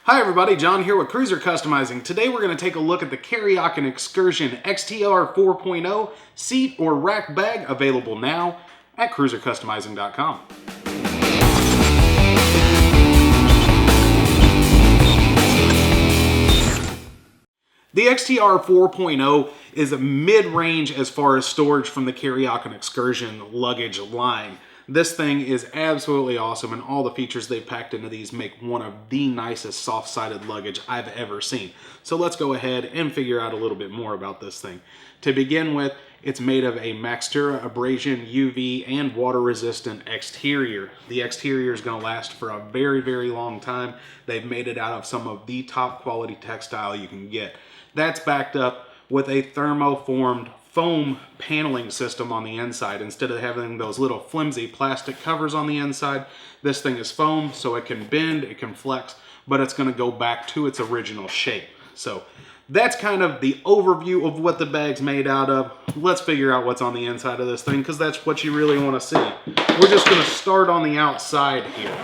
Hi everybody, John here with Cruiser Customizing. Today we're going to take a look at the Kuryakyn XKürsion XTR 4.0 seat or rack bag, available now at cruisercustomizing.com. The XTR 4.0 is a mid-range as far as storage from the Kuryakyn XKürsion luggage line. This thing is absolutely awesome, and all the features they've packed into these make one of the nicest soft-sided luggage I've ever seen. So let's go ahead and figure out a little bit more about this thing. To begin with, it's made of a Maxtura abrasion, UV, and water-resistant exterior. The exterior is going to last for a very, very long time. They've made it out of some of the top quality textile you can get. That's backed up with a thermoformed foam paneling system on the inside. Instead of having those little flimsy plastic covers on the inside, this thing is foam, so it can bend, it can flex, but it's going to go back to its original shape. So that's kind of the overview of what the bag's made out of. Let's figure out what's on the inside of this thing, because that's what you really want to see. We're just going to start on the outside here.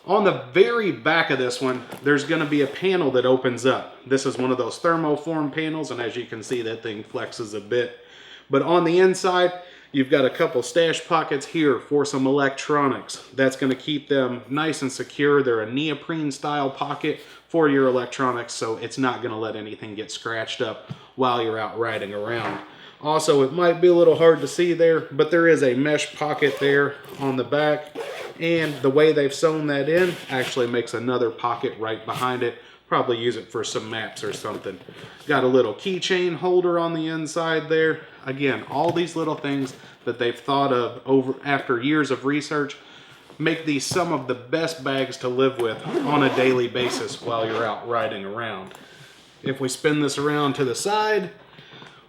On the very back of this one, there's going to be a panel that opens up. This is one of those thermoform panels, and as you can see, that thing flexes a bit. But on the inside, you've got a couple stash pockets here for some electronics. That's going to keep them nice and secure. They're a neoprene style pocket for your electronics, so it's not going to let anything get scratched up while you're out riding around. Also, it might be a little hard to see there, but there is a mesh pocket there on the back. And the way they've sewn that in actually makes another pocket right behind it. Probably use it for some maps or something. Got a little keychain holder on the inside there. Again, all these little things that they've thought of after years of research make these some of the best bags to live with on a daily basis while you're out riding around. If we spin this around to the side,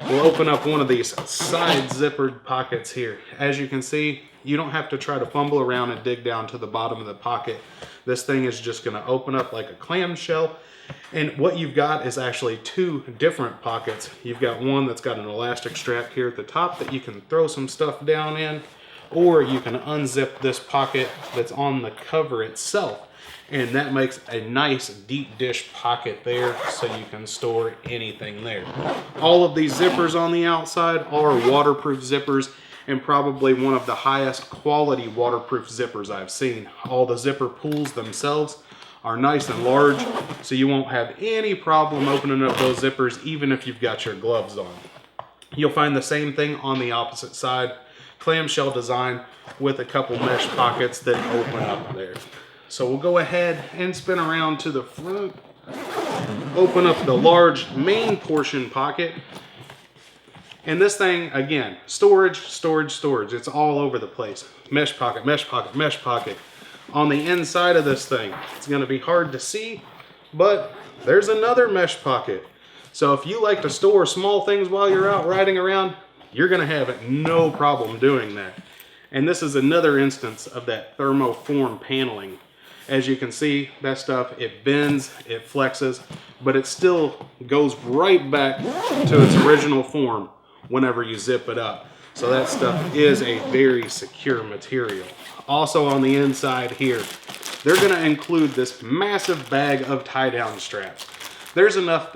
we'll open up one of these side zippered pockets here. As you can see, you don't have to try to fumble around and dig down to the bottom of the pocket. This thing is just going to open up like a clamshell. And what you've got is actually two different pockets. You've got one that's got an elastic strap here at the top that you can throw some stuff down in, or you can unzip this pocket that's on the cover itself. And that makes a nice deep dish pocket there, so you can store anything there. All of these zippers on the outside are waterproof zippers, and probably one of the highest quality waterproof zippers I've seen. All the zipper pulls themselves are nice and large, so you won't have any problem opening up those zippers even if you've got your gloves on. You'll find the same thing on the opposite side. Clamshell design with a couple mesh pockets that open up there. So we'll go ahead and spin around to the front. Open up the large main portion pocket. And this thing, again, storage, storage, storage. It's all over the place. Mesh pocket, mesh pocket, mesh pocket. On the inside of this thing, it's going to be hard to see, but there's another mesh pocket. So if you like to store small things while you're out riding around, you're going to have no problem doing that. And this is another instance of that thermoform paneling. As you can see, that stuff, it bends, it flexes, but it still goes right back to its original form whenever you zip it up. So that stuff is a very secure material. Also on the inside here, they're going to include this massive bag of tie-down straps. There's enough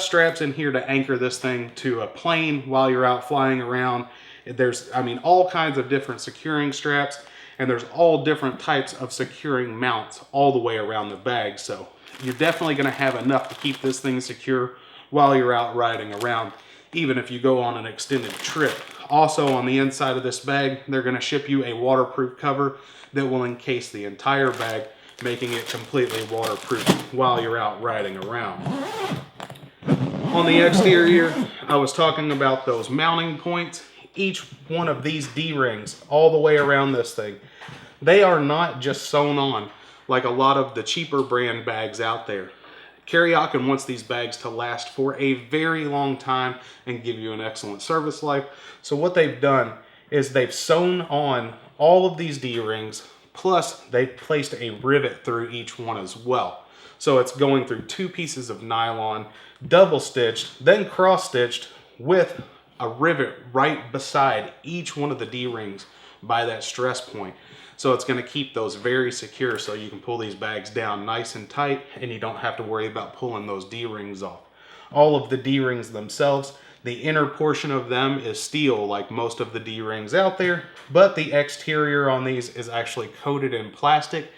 straps in here to anchor this thing to a plane while you're out flying around. There's, all kinds of different securing straps, and there's all different types of securing mounts all the way around the bag. So you're definitely going to have enough to keep this thing secure while you're out riding around, even if you go on an extended trip. Also on the inside of this bag, they're going to ship you a waterproof cover that will encase the entire bag, making it completely waterproof while you're out riding around. On the exterior, I was talking about those mounting points. Each one of these D-rings all the way around this thing, they are not just sewn on like a lot of the cheaper brand bags out there. Kuryakyn wants these bags to last for a very long time and give you an excellent service life. So what they've done is they've sewn on all of these D-rings, plus they've placed a rivet through each one as well. So it's going through two pieces of nylon, double stitched, then cross stitched with a rivet right beside each one of the D-rings by that stress point. So it's going to keep those very secure so you can pull these bags down nice and tight and you don't have to worry about pulling those D-rings off. All of the D-rings themselves, the inner portion of them is steel like most of the D-rings out there, but the exterior on these is actually coated in plastic.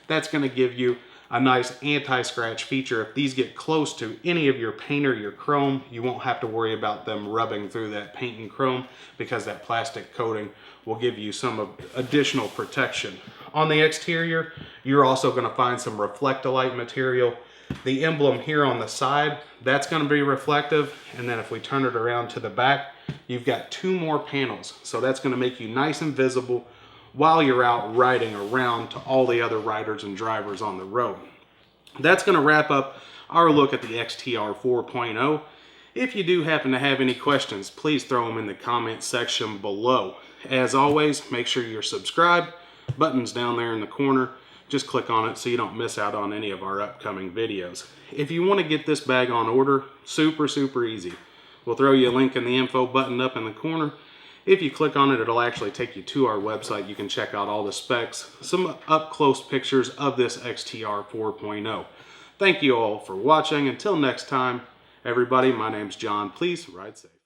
That's going to give you a nice anti-scratch feature. If these get close to any of your paint or your chrome, you won't have to worry about them rubbing through that paint and chrome because that plastic coating will give you some additional protection. On the exterior, you're also going to find some Reflectolite material. The emblem here on the side, that's going to be reflective, and then if we turn it around to the back, you've got 2 more panels. So that's going to make you nice and visible while you're out riding around to all the other riders and drivers on the road. That's going to wrap up our look at the XTR 4.0. If you do happen to have any questions, please throw them in the comment section below. As always, make sure you're subscribed. Button's down there in the corner. Just click on it so you don't miss out on any of our upcoming videos. If you want to get this bag on order, super easy. We'll throw you a link in the info button up in the corner. If you click on it, it'll actually take you to our website. You can check out all the specs, some up-close pictures of this XTR 4.0. Thank you all for watching. Until next time, everybody, my name's John. Please ride safe.